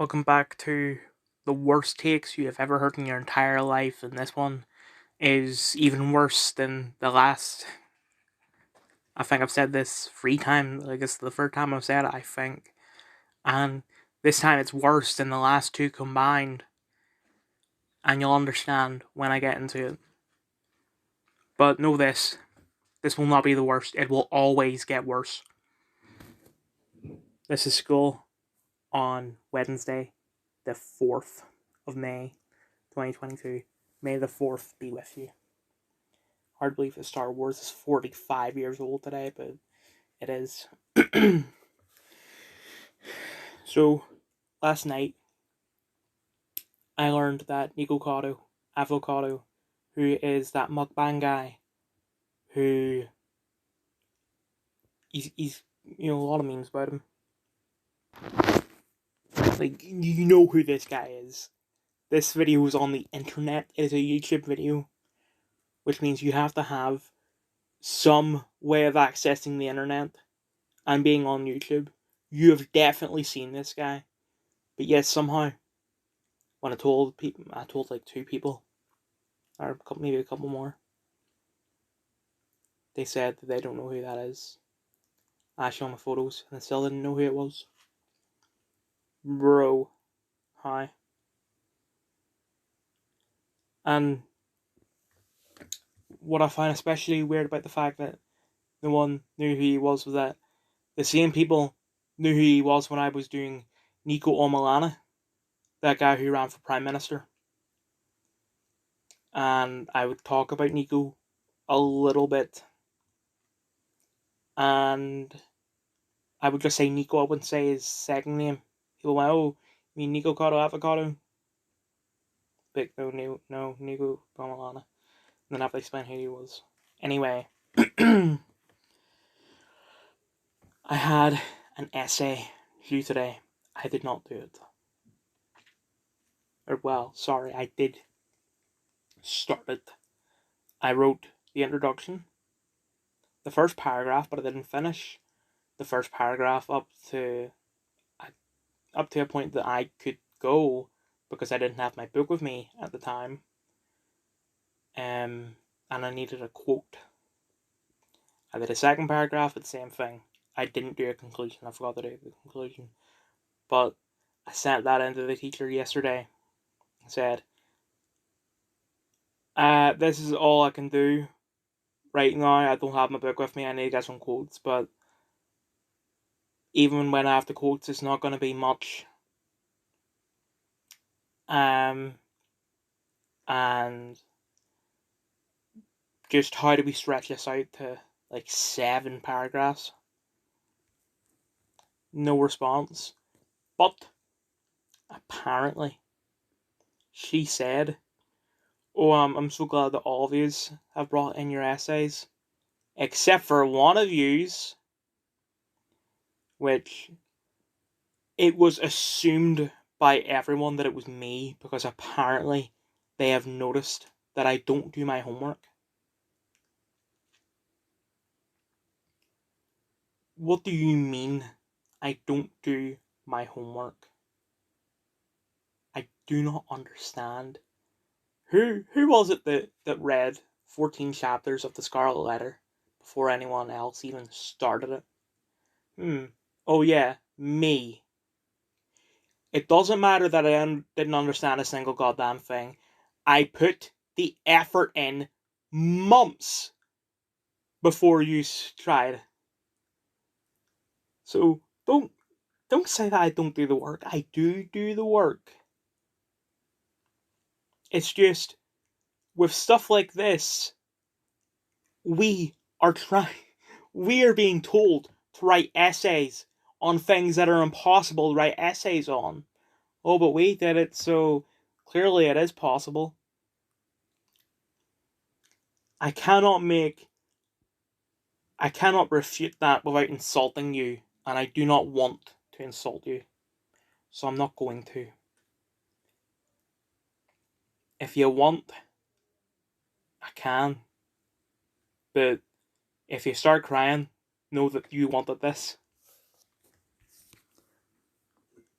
Welcome back to the worst takes you have ever heard in your entire life, and this one is even worse than the last. I think I've said this 3 times. I guess the third time I've said it, I think. And this time it's worse than the last two combined, and you'll understand when I get into it. But know this will not be the worst. It will always get worse. This is school on Wednesday, the 4th of May, 2022. May the 4th be with you. Hard to believe that Star Wars is 45 years old today, but it is. So, last night, I learned that Nico Avocado, who is that mukbang guy, who he's a lot of memes about him. Like, you know who this guy is. This video is on the internet. It is a YouTube video, which means you have to have some way of accessing the internet and being on YouTube. You have definitely seen this guy. But yes, somehow, when I told like 2 people, or maybe a couple more, they said that they don't know who that is. I showed them photos, and they still didn't know who it was. Bro, hi. And what I find especially weird about the fact that no one knew who he was that the same people knew who he was when I was doing Nico Omalana, that guy who ran for Prime Minister. And I would talk about Nico a little bit. And I would just say Nico. I wouldn't say his second name. People went, "Oh, you mean Nico Cotto Avocado?" But no, Nico Pomalana. And then I have to explain who he was. Anyway, I had an essay due today. I did not do it. I did start it. I wrote the introduction, the first paragraph, but I didn't finish the first paragraph up to a point that I could go because I didn't have my book with me at the time. And I needed a quote. I did a second paragraph, but the same thing. I didn't do a conclusion. I forgot to do the conclusion. But I sent that into the teacher yesterday. I said, this is all I can do right now. I don't have my book with me. I need to get some quotes, but even when I have the quotes, it's not going to be much. And just how do we stretch this out to like 7 paragraphs? No response. But apparently, she said, "Oh, I'm so glad that all of yous have brought in your essays, except for one of yous," which it was assumed by everyone that it was me because apparently they have noticed that I don't do my homework. What do you mean I don't do my homework? I do not understand. Who was it that read 14 chapters of the Scarlet Letter before anyone else even started it? Oh yeah, me. It doesn't matter that I didn't understand a single goddamn thing. I put the effort in months before you tried. So don't say that I don't do the work. I do the work. It's just with stuff like this, we are being told to write essays on things that are impossible to write essays on. Oh, but we did it, so clearly it is possible. I cannot refute that without insulting you, and I do not want to insult you, so I'm not going to. If you want, I can, but if you start crying, know that you wanted this.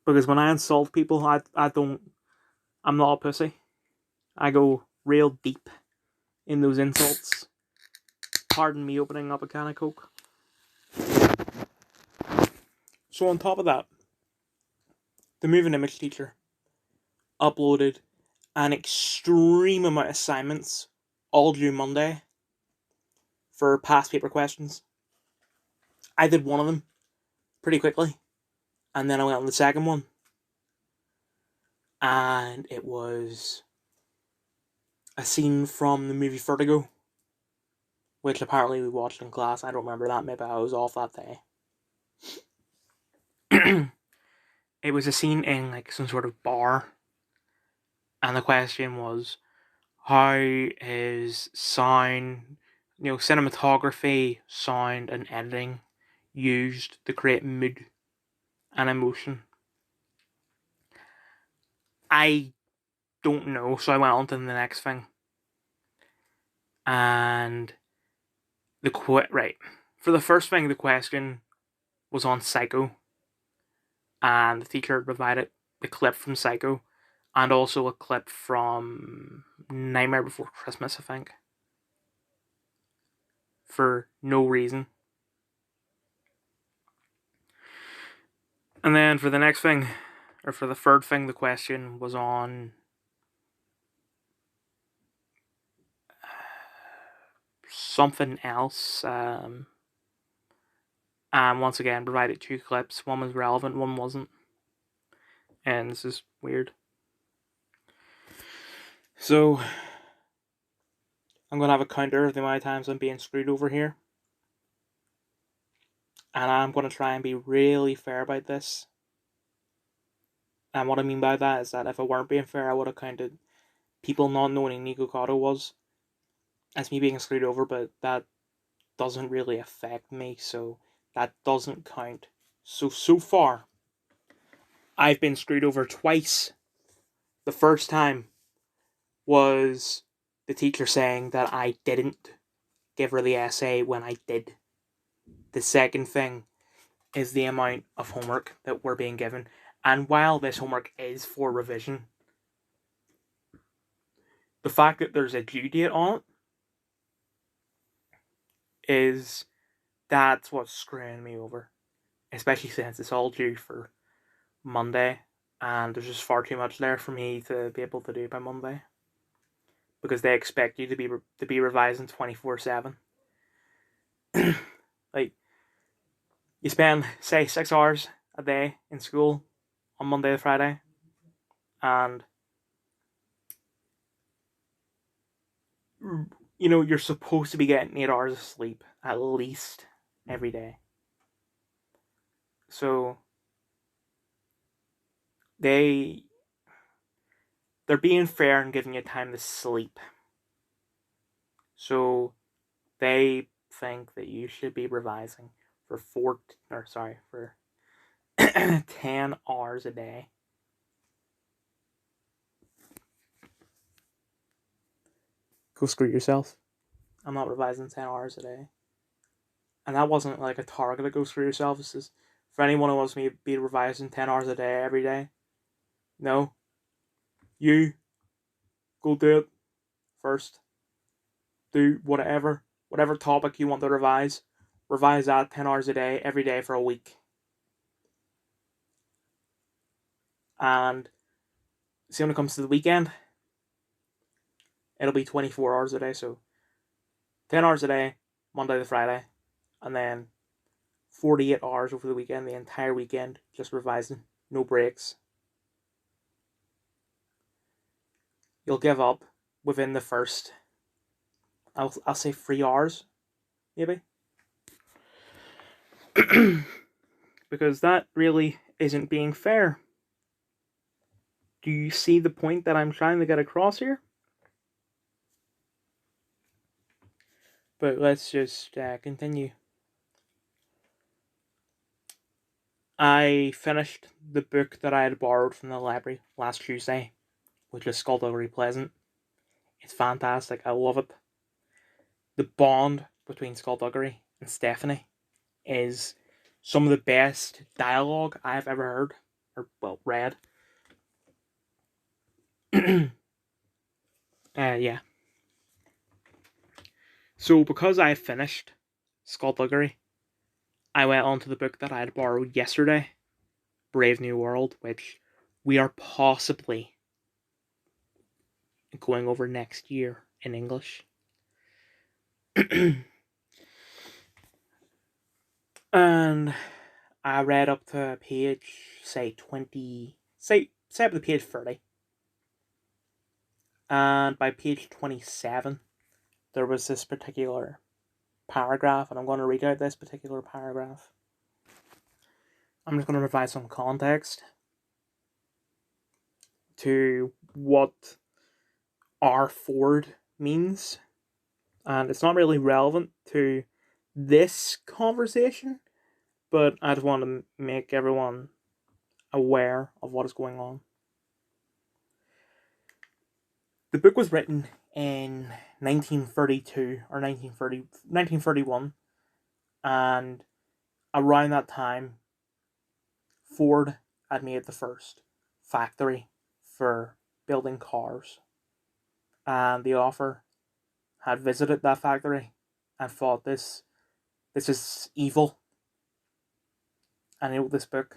Because when I insult people, I'm not a pussy. I go real deep in those insults. Pardon me opening up a can of Coke. So on top of that, the moving image teacher uploaded an extreme amount of assignments all due Monday for past paper questions. I did one of them pretty quickly, and then I went on the second one, and it was a scene from the movie Vertigo, which apparently we watched in class. I don't remember that, maybe I was off that day. It was a scene in like some sort of bar, and the question was, how is sound, cinematography, sound, and editing used to create mood and emotion? I don't know, so I went on to the next thing. And right. For the first thing, the question was on Psycho, and the teacher provided a clip from Psycho, and also a clip from Nightmare Before Christmas, I think, for no reason. And then for the next thing, or for the third thing, the question was on something else. And once again, provided two clips. One was relevant, one wasn't. And this is weird. So, I'm going to have a counter of the amount of times I'm being screwed over here. And I'm going to try and be really fair about this. And what I mean by that is that if I weren't being fair, I would have counted people not knowing who Nico Cotto was as me being screwed over, but that doesn't really affect me, so that doesn't count. So far, I've been screwed over twice. The first time was the teacher saying that I didn't give her the essay when I did. The second thing is the amount of homework that we're being given. And while this homework is for revision, the fact that there's a due date on it that's what's screwing me over. Especially since it's all due for Monday, and there's just far too much there for me to be able to do by Monday. Because they expect you to be revising 24/7. Like, you spend, say, 6 hours a day in school on Monday to Friday, and you're supposed to be getting 8 hours of sleep at least every day. So they're being fair and giving you time to sleep. So they think that you should be revising for 10 hours a day. Go screw yourself. I'm not revising 10 hours a day. And that wasn't like a target to go screw yourself. This is for anyone who wants me to be revising 10 hours a day every day. No. You go do it first. Do whatever topic you want to revise. Revise that 10 hours a day every day for a week. And see, when it comes to the weekend, it'll be 24 hours a day. So 10 hours a day, Monday to Friday. And then 48 hours over the weekend, the entire weekend, just revising. No breaks. You'll give up within the first, I'll say 3 hours, maybe. Because that really isn't being fair. Do you see the point that I'm trying to get across here? But let's just continue. I finished the book that I had borrowed from the library last Tuesday, which is Skulduggery Pleasant. It's fantastic. I love it. The bond between Skulduggery and Stephanie is some of the best dialogue I've ever heard. or well, read. Yeah. So because I finished Skulduggery, I went on to the book that I had borrowed yesterday, Brave New World, which we are possibly going over next year in English. And I read up to page, say 20, say up to page 30. And by page 27, there was this particular paragraph, and I'm going to read out this particular paragraph. I'm just going to provide some context to what R. Ford means. And it's not really relevant to this conversation, but I just want to make everyone aware of what is going on. The book was written in 1932 or 1931, and around that time, Ford had made the first factory for building cars, and the author had visited that factory and thought this is evil, and he wrote this book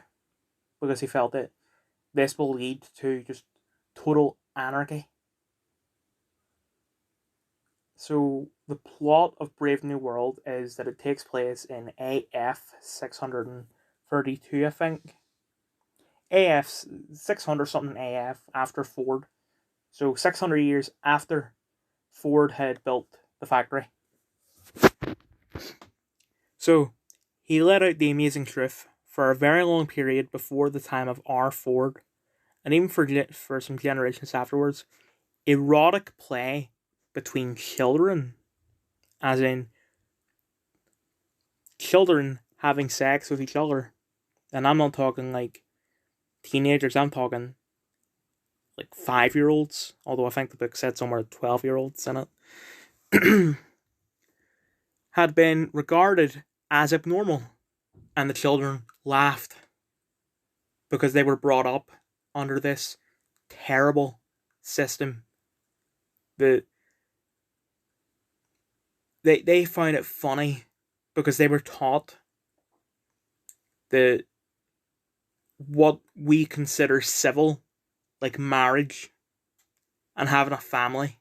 because he felt that this will lead to just total anarchy. So the plot of Brave New World is that it takes place in AF 632, I think. AF 600 something AF after Ford. So 600 years after Ford had built the factory. So he let out the amazing truth for a very long period before the time of R. Ford, and even for some generations afterwards, erotic play between children, as in children having sex with each other. And I'm not talking like teenagers, I'm talking like 5-year-olds, although I think the book said somewhere 12-year-olds in it, had been regarded as abnormal, and the children laughed because they were brought up under this terrible system. They found it funny because they were taught that what we consider civil, like marriage and having a family,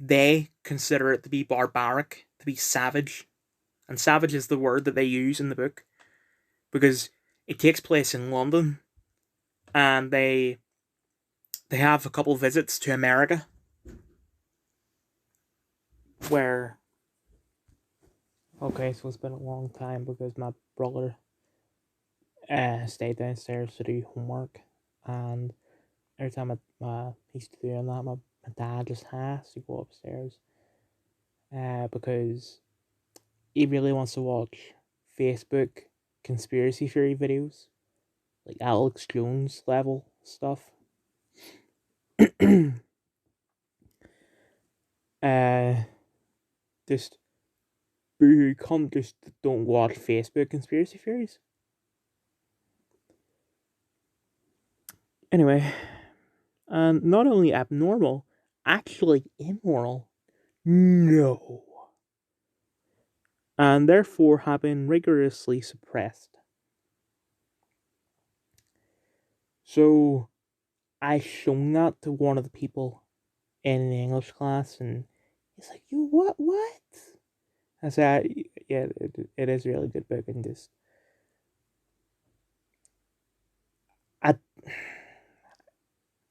they consider it to be barbaric, to be savage. And savage is the word that they use in the book because it takes place in London, and they have a couple visits to America where, okay, so it's been a long time because my brother stayed downstairs to do homework, and every time he's doing that, my dad just has to go upstairs because he really wants to watch Facebook conspiracy theory videos, like Alex Jones level stuff. Just boo, come, just don't watch Facebook conspiracy theories. Anyway, and not only abnormal, actually immoral. No. And therefore have been rigorously suppressed. So I shown that to one of the people in the English class, and he's like, "You what? I said, "Yeah, it is a really good book, and just I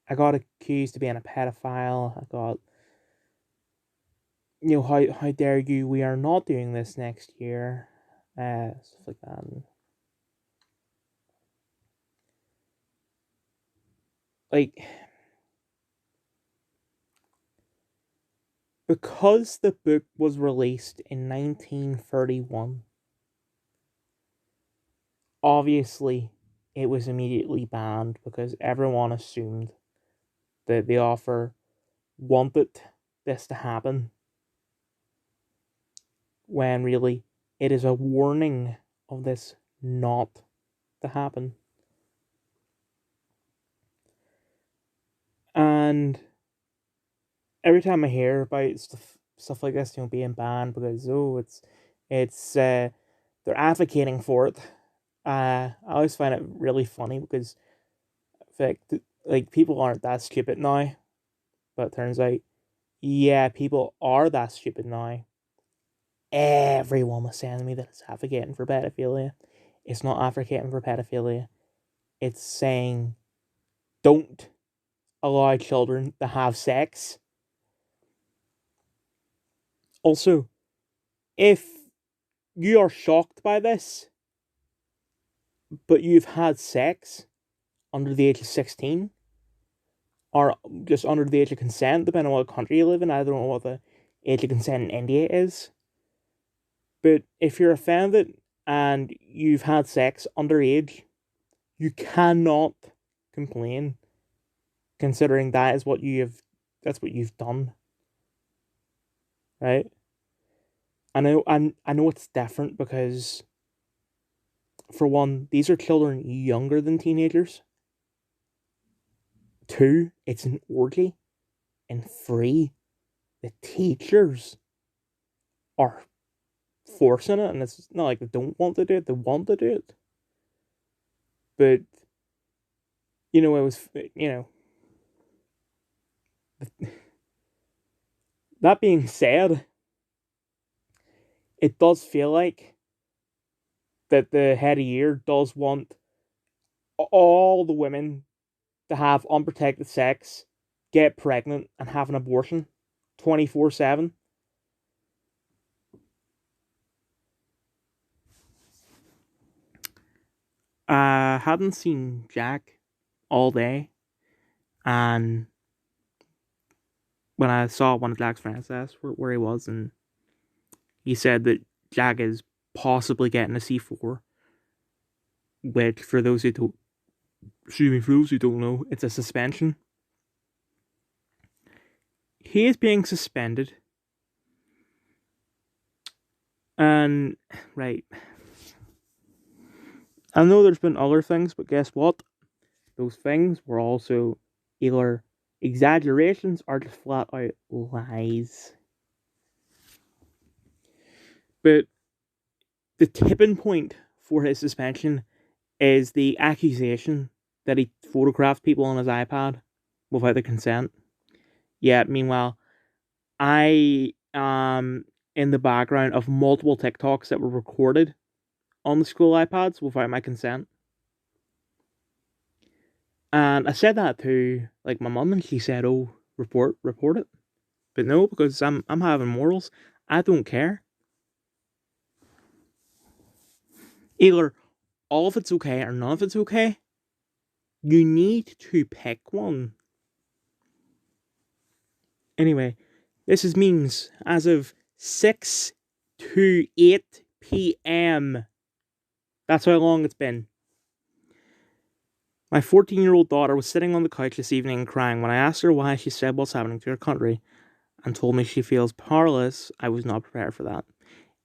I got accused of being a pedophile. I got, how dare you? We are not doing this next year, stuff like that." And, like, because the book was released in 1931, obviously it was immediately banned because everyone assumed that the author wanted this to happen, when really it is a warning of this not to happen. And every time I hear about stuff like this, being banned because it's they're advocating for it. I always find it really funny because like people aren't that stupid now, but it turns out, yeah, people are that stupid now. Everyone was saying to me that it's advocating for pedophilia. It's not advocating for pedophilia. It's saying don't allow children to have sex. Also, if you are shocked by this, but you've had sex under the age of 16, or just under the age of consent, depending on what country you live in. I don't know what the age of consent in India is. But if you're offended and you've had sex underage, you cannot complain, considering that's what you've done. Right? I know it's different because, for one, these are children younger than teenagers. Two, it's an orgy. And three, the teachers are forcing it, and it's not like they don't want to do it, they want to do it. But, it was, that being said, it does feel like that the head of year does want all the women to have unprotected sex, get pregnant, and have an abortion 24/7. I hadn't seen Jack all day, and when I saw one of Jack's friends asked where he was, and he said that Jack is possibly getting a C4, which for those who don't know, it's a suspension. He is being suspended, and right, I know there's been other things, but guess what? Those things were also either exaggerations or just flat out lies. But the tipping point for his suspension is the accusation that he photographed people on his iPad without their consent. Yet, meanwhile, I am in the background of multiple TikToks that were recorded on the school iPads without my consent. And I said that to my mum, and she said, "Oh, report it." But no, because I'm having morals. I don't care. Either all of it's okay or none of it's okay. You need to pick one. Anyway, this is memes as of 6 to 8 p.m. That's how long it's been. My 14-year-old daughter was sitting on the couch this evening and crying. When I asked her why, she said what's happening to her country and told me she feels powerless. I was not prepared for that.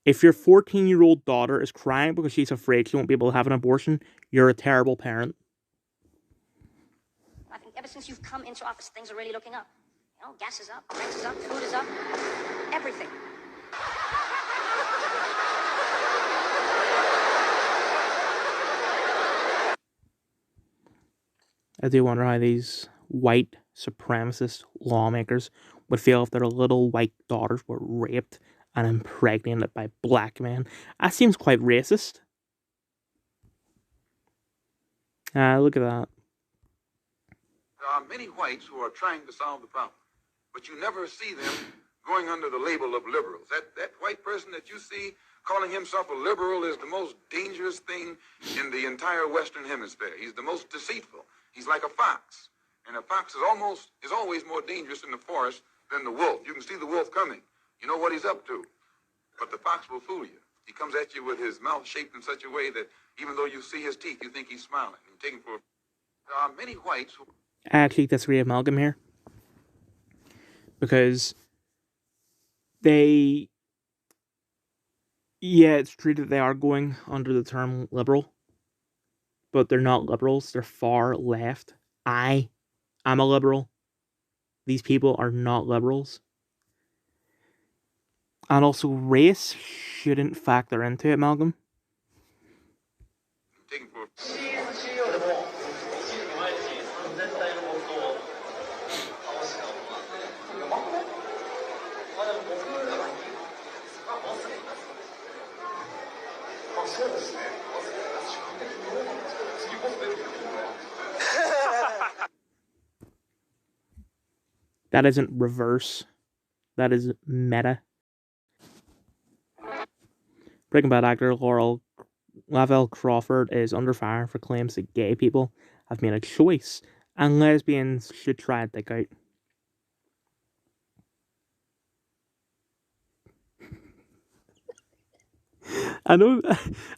If your 14-year-old daughter is crying because she's afraid she won't be able to have an abortion, you're a terrible parent. I think ever since you've come into office, things are really looking up. Gas is up, rent is up, food is up, everything. I do wonder how these white supremacist lawmakers would feel if their little white daughters were raped and impregnated by black men. That seems quite racist. Look at that. There are many whites who are trying to solve the problem, but you never see them going under the label of liberals. That white person that you see calling himself a liberal is the most dangerous thing in the entire Western Hemisphere. He's the most deceitful. He's like a fox, and a fox is always more dangerous in the forest than the wolf. You can see the wolf coming. You know what he's up to, but the fox will fool you. He comes at you with his mouth shaped in such a way that even though you see his teeth, you think he's smiling. You take him for. There are many whites who. I actually disagree with Malcolm here, because it's true that they are going under the term liberal, but they're not liberals. They're far left. I'm a liberal. these people are not liberals. And also, race shouldn't factor into it, Malcolm. Taking for That isn't reverse. That is meta. Breaking Bad actor Lavelle Crawford is under fire for claims that gay people have made a choice and lesbians should try it out. I know,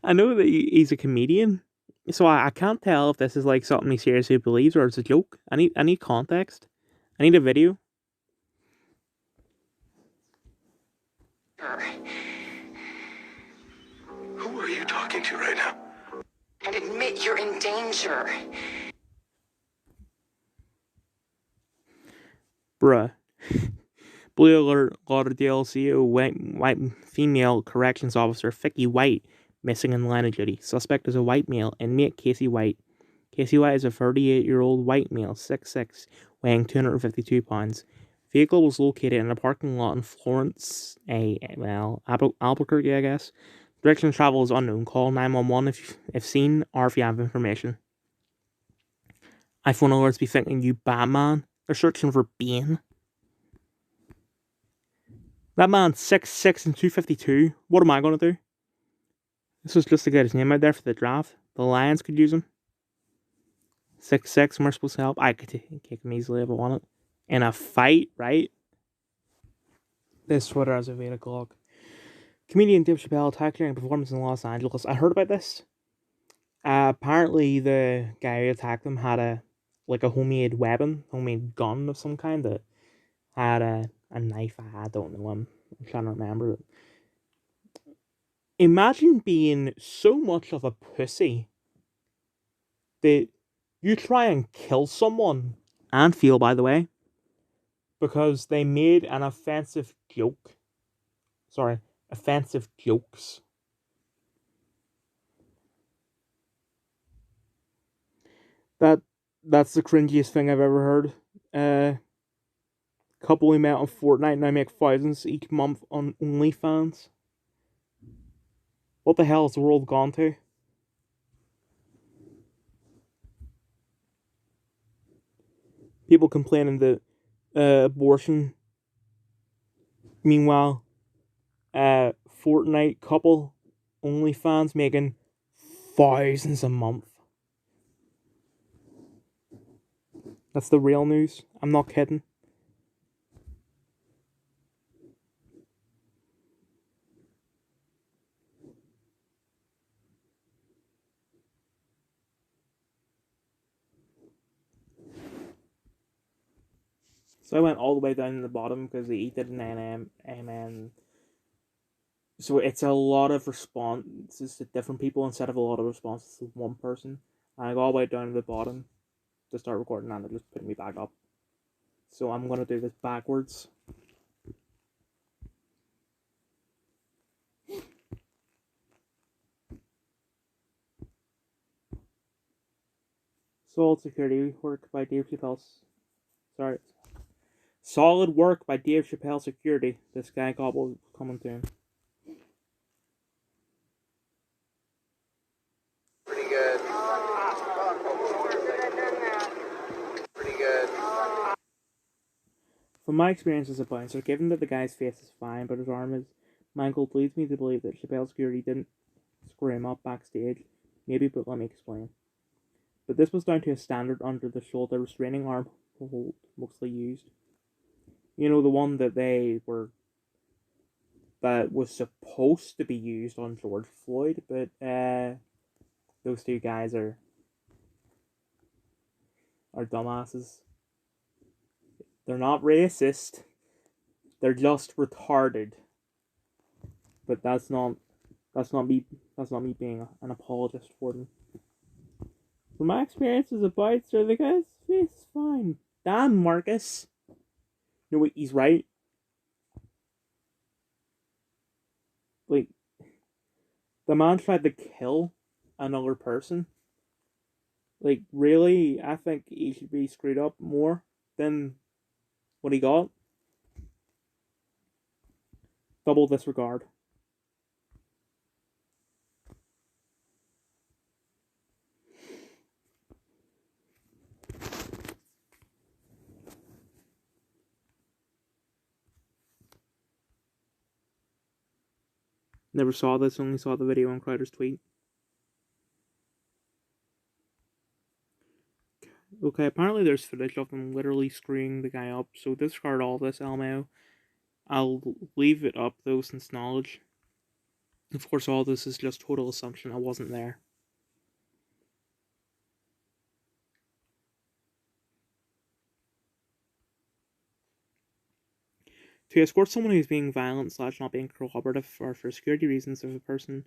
I know that he's a comedian, so I can't tell if this is like something he seriously believes or it's a joke. I need context. I need a video. Who are you talking to right now? And admit you're in danger. Bruh. Blue Alert Lauderdale CEO white female corrections officer Vicky White missing in line of duty. Suspect is a white male inmate Casey White. Casey White is a 38-year-old white male, 6'6", weighing 252 pounds. Vehicle was located in a parking lot in Florence, Albuquerque, I guess. Direction of travel is unknown. Call 911 if seen or if you have information. iPhone alerts be thinking you Batman. They're searching for Bane. That man's 6'6" and 252. What am I going to do? This was just to get his name out there for the draft. The Lions could use him. 6'6", we're supposed to help. I could kick him easily if I wanted. In a fight, right? This Twitter has a 8 o'clock. Comedian Dave Chappelle attacked during a performance in Los Angeles. I heard about this. Apparently the guy who attacked him had a homemade weapon, homemade gun of some kind that had a knife. I don't know. I'm trying to remember it. Imagine being so much of a pussy that you try and kill someone, and feel, by the way, because they made an offensive joke. Sorry, offensive jokes. That's the cringiest thing I've ever heard. Couple we met on Fortnite now make thousands each month on OnlyFans. What the hell has the world gone to? People complaining that abortion. Meanwhile, Fortnite couple OnlyFans making thousands a month. That's the real news. I'm not kidding. So I went all the way down to the bottom because they eat it in NM, and so it's a lot of responses to different people instead of a lot of responses to one person. And I go all the way down to the bottom to start recording, and it just put me back up. So I'm gonna do this backwards. Solid security work by Dave Chappelle. Sorry. Solid work by Dave Chappelle Security. This guy gobble coming to him. Pretty good. Pretty good. From my experience as a bouncer, given that the guy's face is fine but his arm is mangled, leads me to believe that Chappelle Security didn't screw him up backstage. Maybe, but let me explain. But this was down to a standard under the shoulder restraining arm hold mostly used. You know, the one that was supposed to be used on George Floyd, but those two guys are dumbasses. They're not racist. They're just retarded. But that's not me being an apologist for them. From my experience as a bouncer, the guy's face is fine. Damn, Marcus. You know what? He's right. Like, the man tried to kill another person. Like, really? I think he should be screwed up more than what he got. Double disregard. Never saw this, only saw the video on Crowder's tweet. Okay, apparently there's footage of them literally screwing the guy up, so discard all this, LMAO. I'll leave it up though, since knowledge. Of course, all this is just total assumption. I wasn't there. To escort someone who's being violent / not being cooperative, or for security reasons, if a person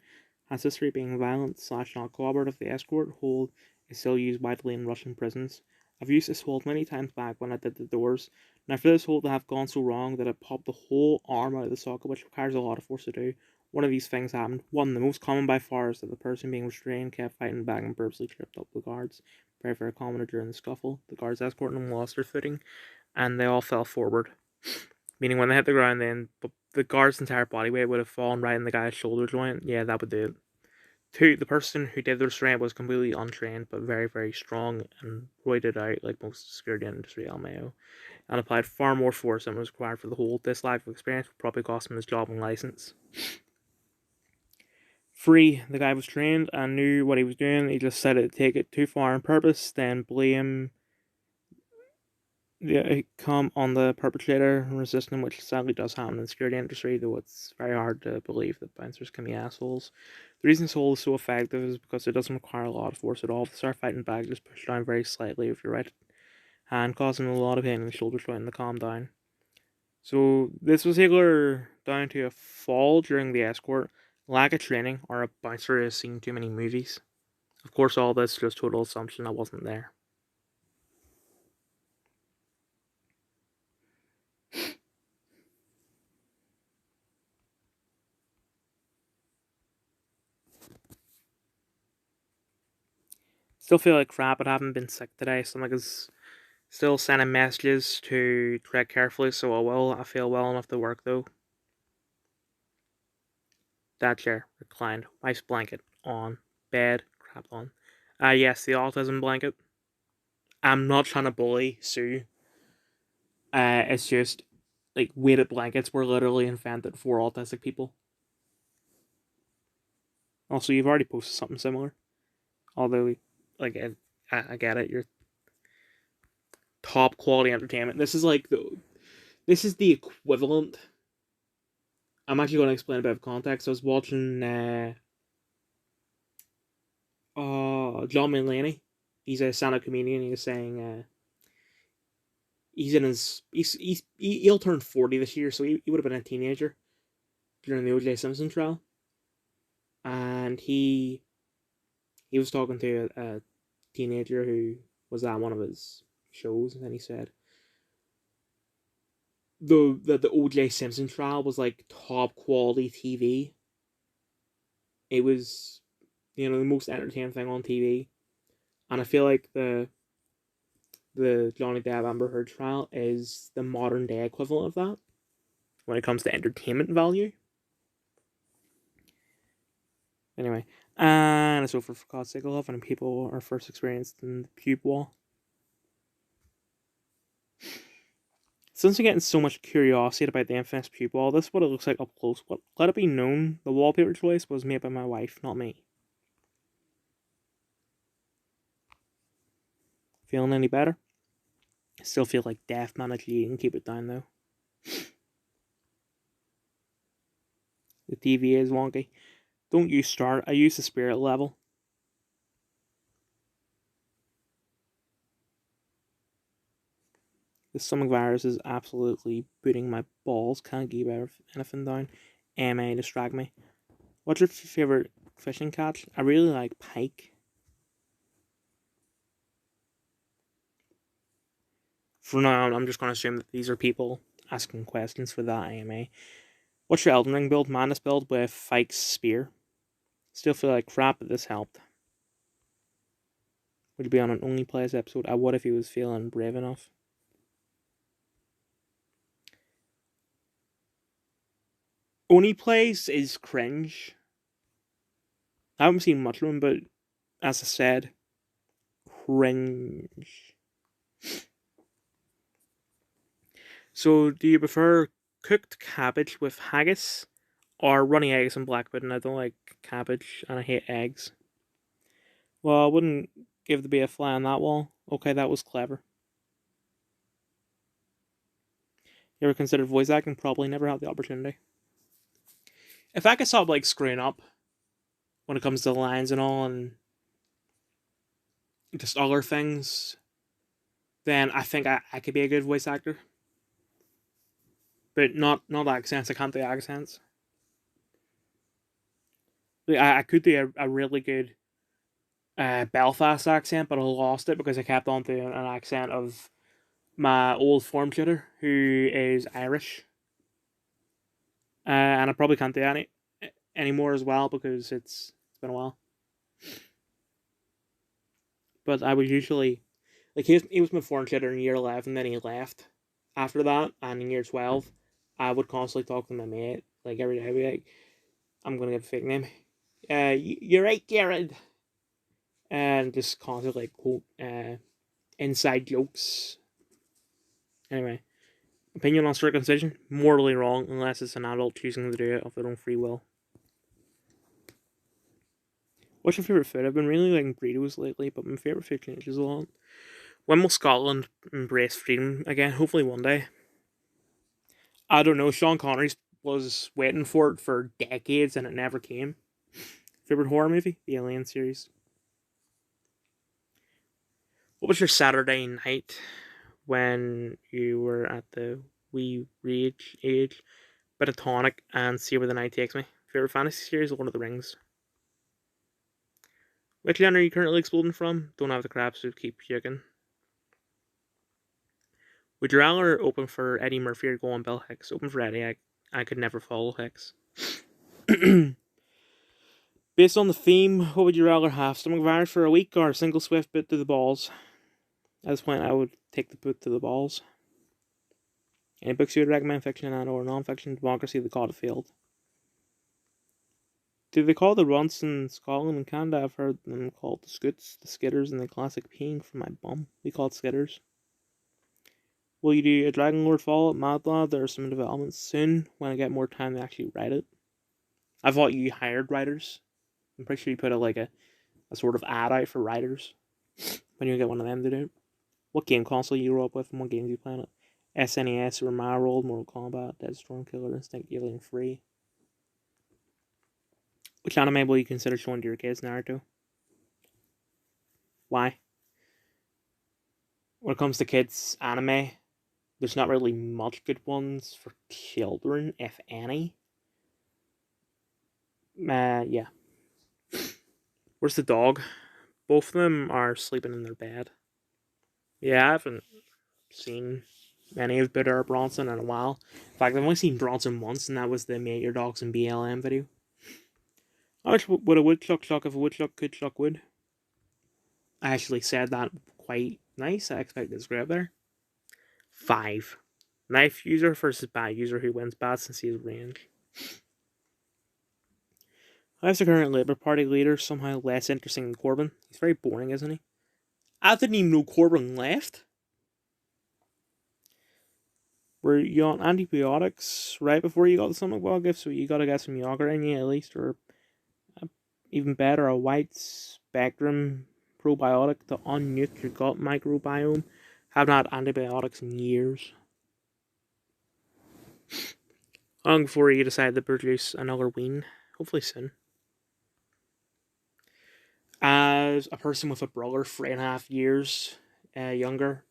has history of being violent / not cooperative, the escort hold is still used widely in Russian prisons. I've used this hold many times back when I did the doors. Now for this hold to have gone so wrong that it popped the whole arm out of the socket, which requires a lot of force to do, one of these things happened. One, the most common by far, is that the person being restrained kept fighting back and purposely tripped up the guards. Very, very common during the scuffle. The guards escorting them lost their footing, and they all fell forward. Meaning when they hit the ground, then the guard's entire body weight would have fallen right in the guy's shoulder joint. Yeah, that would do it. 2, the person who did the restraint was completely untrained, but very, very strong and roided out like most security industry LMAO, and applied far more force than was required for the hold. This lack of experience would probably cost him his job and license. 3, the guy was trained and knew what he was doing. He just decided to take it too far on purpose, then blame the outcome on the perpetrator and resisting, which sadly does happen in the security industry, though it's very hard to believe that bouncers can be assholes. The reason this hold is so effective is because it doesn't require a lot of force at all. If they start fighting back, just push down very slightly with your right hand, causing a lot of pain in the shoulder joint to calm down. So this was either down to a fall during the escort, lack of training, or a bouncer has seen too many movies. Of course, all this is just total assumption. I wasn't there. Still feel like crap, but I haven't been sick today. Stomach is still sending messages to tread carefully, so I will. I feel well enough to work though. Dad chair, reclined, wife's blanket, on, bed, crap on. Yes, the autism blanket. I'm not trying to bully Sue. It's just, like, weighted blankets were literally invented for autistic people. Also, you've already posted something similar. Although, like, I get it, you're top quality entertainment. This is the equivalent. I'm actually going to explain a bit of context. I was watching John Mulaney. He's a stand-up comedian. He was saying he'll turn 40 this year, so he would have been a teenager during the O.J. Simpson trial, and he was talking to a teenager who was at one of his shows, and he said the O.J. Simpson trial was like top quality TV. It was, the most entertaining thing on TV, and I feel like the Johnny Depp Amber Heard trial is the modern day equivalent of that when it comes to entertainment value. Anyway, and it's over, for God's sake. I love when people are first experienced in the pube wall. Since we're getting so much curiosity about the infamous pube wall, this is what it looks like up close. But let it be known, the wallpaper choice was made by my wife, not me. Feeling any better? I still feel like death managed and keep it down though. The TV is wonky. Don't use start, I use the spirit level. The stomach virus is absolutely booting my balls. Can't keep anything down. MA distract me. What's your favorite fishing catch? I really like pike. For now, I'm just going to assume that these are people asking questions for that AMA. What's your Elden Ring build? Madness build with Fike's Spear. Still feel like crap, but this helped. Would you be on an Only Plays episode? I would if he was feeling brave enough. Only Plays is cringe. I haven't seen much of him, but as I said, cringe. So, do you prefer cooked cabbage with haggis or runny eggs and black pudding? I don't like cabbage and I hate eggs. Well, I wouldn't give the bee a fly on that wall. Okay, that was clever. You ever considered voice acting? Probably never had the opportunity. If I could stop like screwing up when it comes to the lines and all and just other things, then I think I could be a good voice actor. But not accents. I can't do accents. I could do a really good Belfast accent, but I lost it because I kept on doing an accent of my old form tutor who is Irish. And I probably can't do any anymore as well because it's been a while. But I would usually like he was my form tutor in year 11, then he left after that, and in year 12 I would constantly talk to my mate like every day. I'd be like, I'm gonna give a fake name. You're right, Jared. And just constantly like quote inside jokes. Anyway, opinion on circumcision? Morally wrong unless it's an adult choosing to do it of their own free will. What's your favourite food? I've been really liking burritos lately, but my favourite food changes a lot. When will Scotland embrace freedom again? Hopefully one day. I don't know. Sean Connery was waiting for it for decades and it never came. Favourite horror movie? The Alien series. What was your Saturday night when you were at the wee rage age? Bit of tonic and see where the night takes me. Favourite fantasy series? Lord of the Rings. Which genre are you currently exploding from? Don't have the crap, so keep puking. Would you rather open for Eddie Murphy or go on Bill Hicks? Open for Eddie. I could never follow Hicks. Based on the theme, what would you rather have? Stomach virus for a week or a single swift boot to the balls? At this point, I would take the boot to the balls. Any books you would recommend, fiction and or non-fiction? Democracy, The God of Field. Do they call the runts in Scotland and Canada? I've heard them called the scoots, the skitters, and the classic peeing for my bum. We call it skitters. Will you do a Dragon Lord Fallout? Mad Lad? There are some developments soon when I get more time to actually write it. I thought you hired writers. I'm pretty sure you put a sort of ad out for writers when you get one of them to do it. What game console you grew up with and what games you play on it? SNES, Super Mario World, Mortal Kombat, Dead Storm, Killer Instinct, Alien Free. Which anime will you consider showing to your kids, Naruto? Why? When it comes to kids' anime, there's not really much good ones for children, if any. Yeah. Where's the dog? Both of them are sleeping in their bed. Yeah, I haven't seen any of Bitter Bronson in a while. In fact, I've only seen Bronson once, and that was the Meet Your Dogs and BLM video. How much would a woodchuck chuck if a woodchuck could chuck wood? I actually said that quite nice. I expected to grab there. 5. Knife user versus bat user who wins bats since he has range. How is the current Labour Party leader somehow less interesting than Corbyn? He's very boring, isn't he? I didn't even know Corbyn left. Were you on antibiotics right before you got the stomach bug? If so, you gotta get some yogurt in you at least, or even better, a wide spectrum probiotic to unnuke your gut microbiome. Haven't had antibiotics in years. How long before you decide to produce another wean? Hopefully soon. As a person with a brother 3.5 years younger,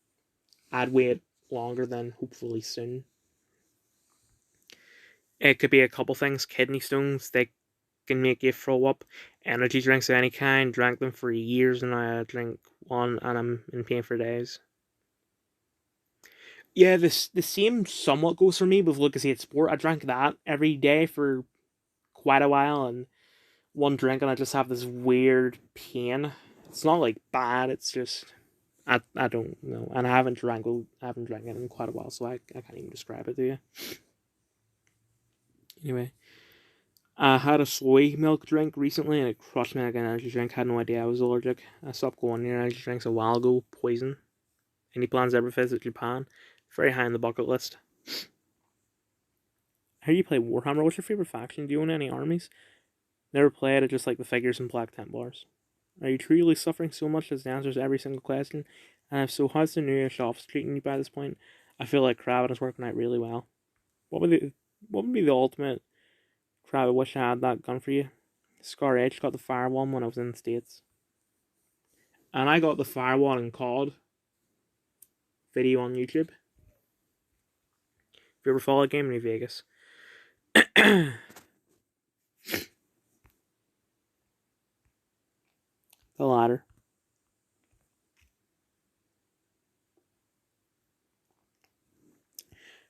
I'd wait longer than hopefully soon. It could be a couple things. Kidney stones, they can make you throw up. Energy drinks of any kind, drank them for years and I drink one and I'm in pain for days. Yeah, the same somewhat goes for me with Lucozade Sport. I drank that every day for quite a while, and one drink, and I just have this weird pain. It's not like bad. It's just I don't know, and I haven't drank it in quite a while, so I can't even describe it to you. Anyway, I had a soy milk drink recently, and it crushed me like an energy drink. I had no idea I was allergic. I stopped going near energy drinks a while ago. Poison. Any plans to ever visit Japan? Very high on the bucket list. How do you play Warhammer? What's your favorite faction? Do you own any armies? Never played. I just like the figures and Black Templars. Are you truly suffering so much as the answers to every single question? And if so, how's the New Year shops treating you by this point? I feel like crab and it's working out really well. What would be the ultimate crab? I wish I had that gun for you. Scar Edge got the fire one when I was in the States. And I got the fire one in COD video on YouTube. If you ever follow Game in Vegas. The latter.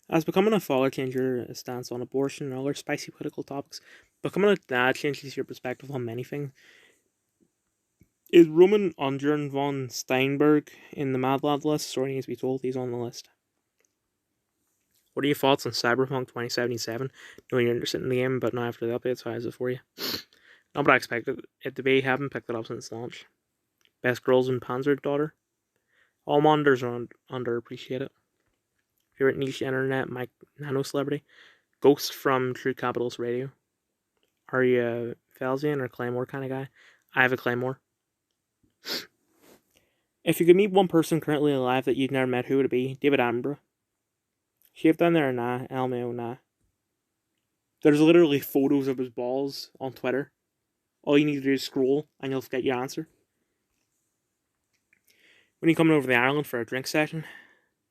As becoming a father changes your stance on abortion and other spicy political topics, becoming a dad changes your perspective on many things. Is Roman Undern von Steinberg in the Mad Lad list? Story needs to be told, he's on the list. What are your thoughts on Cyberpunk 2077? No, you're interested in the game, but not after the updates. How is it for you? Not what I expected it to be. Haven't picked it up since launch. Best girls in Panzer Daughter. All monitors are underappreciated. Favorite niche internet nano celebrity? Ghost from True Capitalist Radio. Are you a Felsian or Claymore kind of guy? I have a Claymore. If you could meet one person currently alive that you've never met, who would it be? David Attenborough. Shaved down there or nah? LMAO, nah. There's literally photos of his balls on Twitter. All you need to do is scroll and you'll get your answer. When are you coming over to Ireland for a drink session?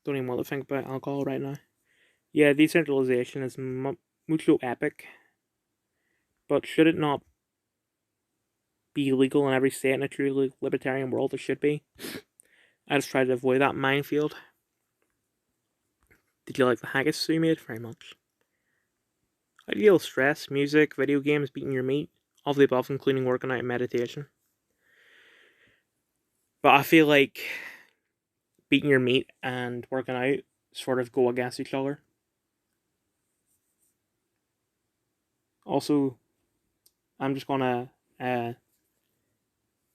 Don't even want to think about alcohol right now. Yeah, decentralization is mucho epic. But should it not be legal in every state in a truly libertarian world? It should be. I just try to avoid that minefield. Did you like the haggis we made? Very much. How do you deal with stress, music, video games, beating your meat? All of the above, including working out and meditation. But I feel like beating your meat and working out sort of go against each other. Also, I'm just gonna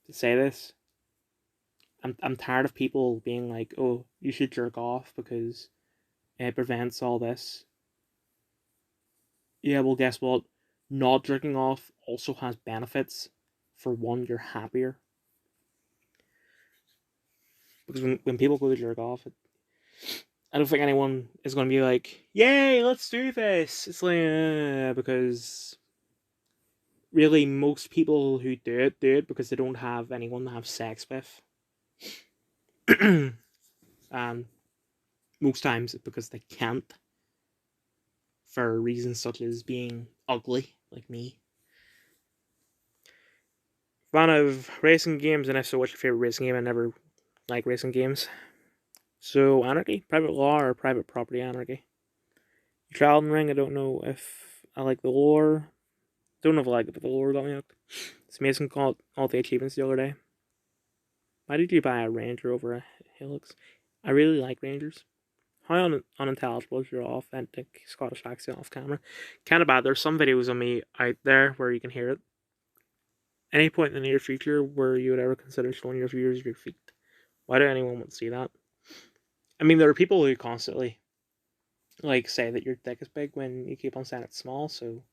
say this. I'm tired of people being like, oh, you should jerk off because it prevents all this. Yeah, well, guess what? Not jerking off also has benefits. For one, you're happier. Because when people go to jerk off, I don't think anyone is going to be like, yay, let's do this. It's like, because really most people who do it because they don't have anyone to have sex with. And most times it's because they can't. For reasons such as being ugly, like me. Fan of racing games, and if so, what's your favorite racing game? I never like racing games. So, Anarchy? Private Law or Private Property Anarchy? Elden Ring, I don't know if I like the lore. Don't know if I like it, but the lore got me hooked. It's Mason called all the achievements the other day. Why did you buy a Ranger over a Hilux? I really like Rangers. How unintelligible is your authentic Scottish accent off camera? Kind of bad. There's some videos of me out there where you can hear it. Any point in the near future where you would ever consider showing your viewers your feet? Why do anyone want to see that? I mean, there are people who constantly say that your dick is big when you keep on saying it's small, so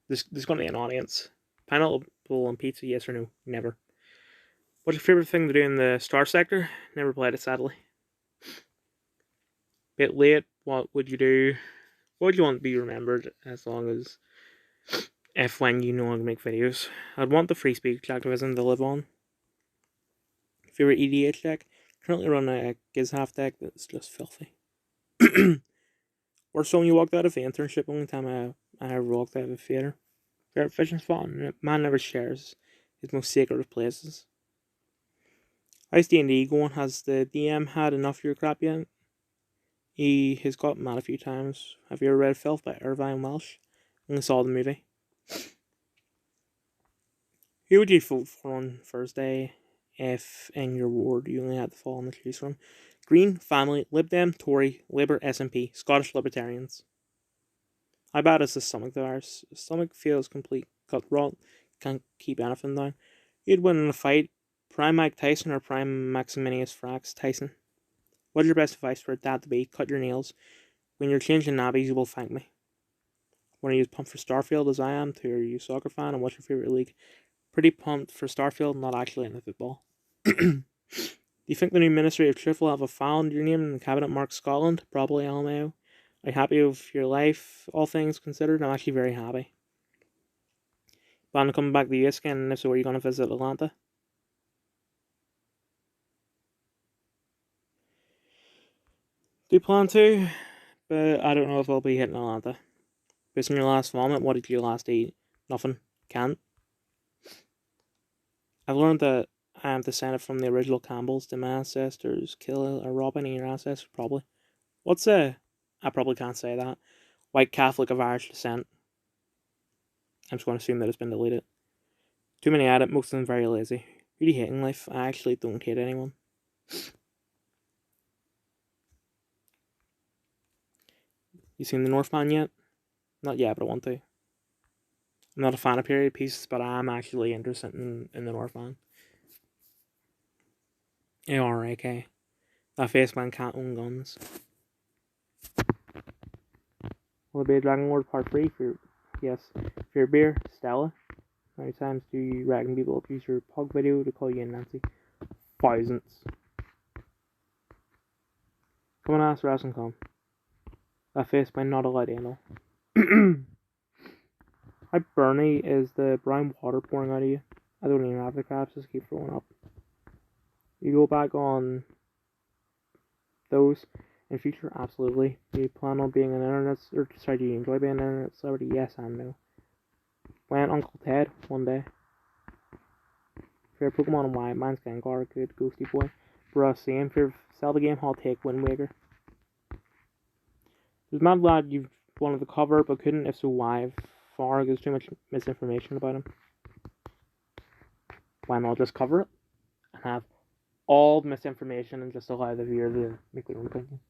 there's going to be an audience. Pineapple on pizza, yes or no? Never. What's your favorite thing to do in the Star Sector? Never played it, sadly. Bit late, what would you do? What would you want to be remembered as long as if when you no longer make videos? I'd want the free speech activism to live on. Favorite EDH deck? Currently running a Gizhalf deck that's just filthy. Worst song you walked out of the internship? Only time I ever walked out of a theatre. Favorite fishing spot? Man never shares his most sacred of places. How's D&D going? Has the DM had enough of your crap yet? He has got mad a few times. Have you ever read Filth by Irvine Welsh? Only saw the movie. Who would you vote for on Thursday if in your ward you only had to fall on the choose from? Green, Family, Lib Dem, Tory, Labour, SNP, Scottish Libertarians. How bad is the stomach virus? The stomach feels complete cut rot. Can't keep anything down. You'd win in a fight. Prime Mike Tyson or Prime Maximinius Frax Tyson? What's your best advice for a dad to be? Cut your nails. When you're changing nabbies, you will thank me. When are you pumped for Starfield as I am? Are you a soccer fan? And what's your favourite league? Pretty pumped for Starfield, not actually into football. Do you think the new Ministry of Truth will have a file under your name in the cabinet marked Scotland? Probably LMAO. Are you happy with your life, all things considered? I'm actually very happy. Plan on coming back to the US again, and if so, are you going to visit Atlanta? Do plan to, but I don't know if I'll be hitting Atlanta. Based on your last vomit, what did you last eat? Nothing. Can't. I've learned that I am descended from the original Campbells. Did my ancestors kill or rob any of your ancestors? Probably. What's a... I probably can't say that. White Catholic of Irish descent. I'm just going to assume that it's been deleted. Too many at it, most of them very lazy. Who do you hate in life? I actually don't hate anyone. You seen The Northman yet? Not yet, but I want to. I'm not a fan of period pieces, but I am actually interested in The Northman. ARAK. That face man can't own guns. Will it be a Dragon Lord Part 3? Yes. For your beer, Stella. How many times do you reckon people will use your pug video to call you a Nancy? Thousands. Come on, ask Ross and come. That face man not allowed anal. How Bernie is the brown water pouring out of you? I don't even have the crabs, just keep throwing up. You go back on those in future? Absolutely. Do you plan on being an internet, or sorry, do you enjoy being an internet celebrity? Yes and no. When Uncle Ted, one day. Favorite Pokemon and why? Mine's Gengar, good ghosty boy. Bruh, same. Favorite Zelda game, hot take, Wind Waker. There's mad lad you wanted to cover but couldn't, if so why? Far, there's too much misinformation about him. Why not just cover it and have all the misinformation and just allow the viewer to make their own opinion?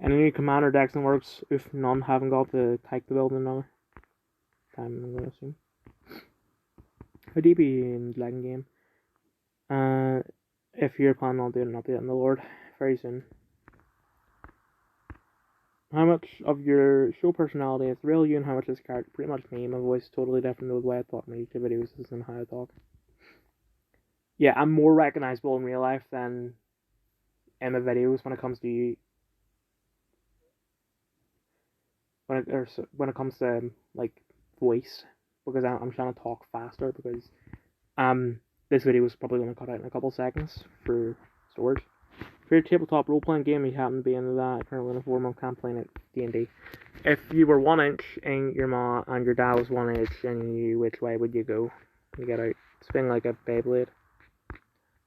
And any commander decks and works, if none haven't got the type to build another time, I'm gonna assume. How do you be in the Dragon game? If you're planning on doing an update on the Lord very soon. How much of your show personality is real you and how much is character? Pretty much me. My voice is totally different to the way I talk in my YouTube videos and how I talk. Yeah, I'm more recognizable in real life than in the videos when it comes to when it comes to like voice, because I'm trying to talk faster because this video is probably going to cut out in a couple seconds for storage. For your tabletop role-playing game, you happen to be into that, currently in a 4-month campaign at D&D. If you were 1 inch and your mom and your dad was 1 inch, and you, which way would you go? You get out, spin like a Beyblade. How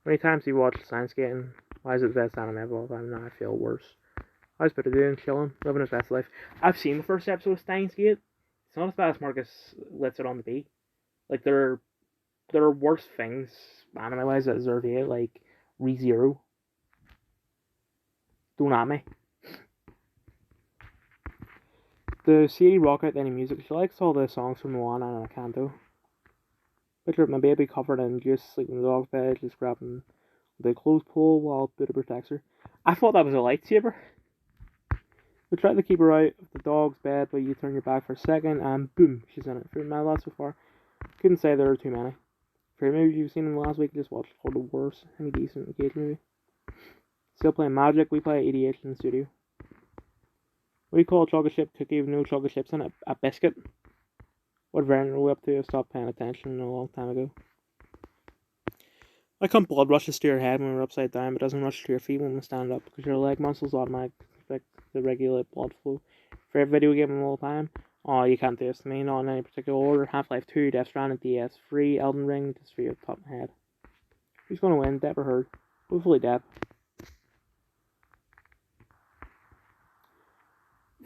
many times do you watch Science Skating? Why is it the best anime of all time? Now I feel worse. How's Peter doing? Chilling, living his best life. I've seen the first episode of Steins Gate. It's not as bad as Marcus lets it on the be. Like there are worse things anime-wise that deserve hate, like ReZero. Don't at me. The CD rock out any music. She likes all the songs from Moana and Encanto. Picture of my baby covered in juice, sleeping in the dog's bed, just grabbing the clothes pole while Buddha protects her. I thought that was a lightsaber. We tried to keep her out of the dog's bed, but you turn your back for a second, and boom, she's in it. For my last so far, couldn't say there are too many. For maybe you've seen them last week, just watched Called the Wars. Any decent engagement movie. Still playing Magic. We play EDH in the studio. What do you call a chocolate chip cookie with no chocolate chips in it? A biscuit. What variant are we up to? I stopped paying attention a long time ago. Why can't blood rushes to your head when we're upside down, but doesn't rush to your feet when we stand up? Because your leg muscles automatically expect to regulate blood flow. Favorite video game of all time? Oh, you can't do this to me, not in any particular order. Half-Life 2, Death Stranding, DS3, Elden Ring, just for your top of my head. Who's gonna win? Deb or Herd? Hopefully Deb.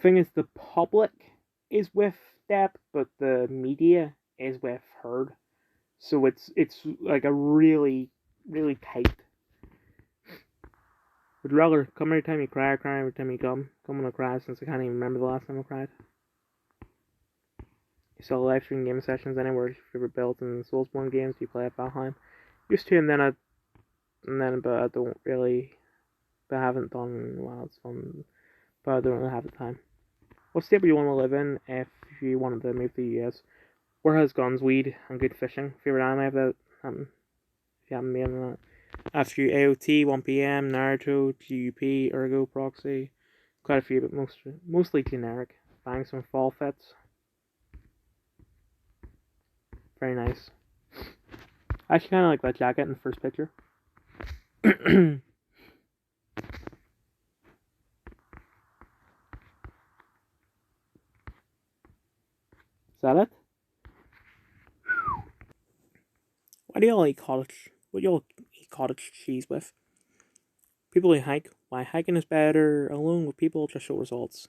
thing is, the public is with Depp, but the media is with Heard. So it's like a really, really tight. Would you rather come every time you cry or cry every time you come? Come when I cry, since I can't even remember the last time I cried. You saw live stream game sessions anywhere, your favorite builds and Soulsborne games, do you play at Valheim? Used to, but I don't really, but I haven't done in a while. It's fun, but I don't really have the time. What state would you want to live in if you wanted to move to the US? Where has guns, weed, and good fishing? Favorite anime of that? If you haven't been on that. After AOT, 1PM, Naruto, GUP, Ergo, Proxy. Quite a few, but mostly generic. Bang some fall fits. Very nice. I actually kind of like that jacket in the first picture. Is that it? Why do y'all eat cottage? What do y'all eat cottage cheese with? People who hike. Why hiking is better alone with people just show results.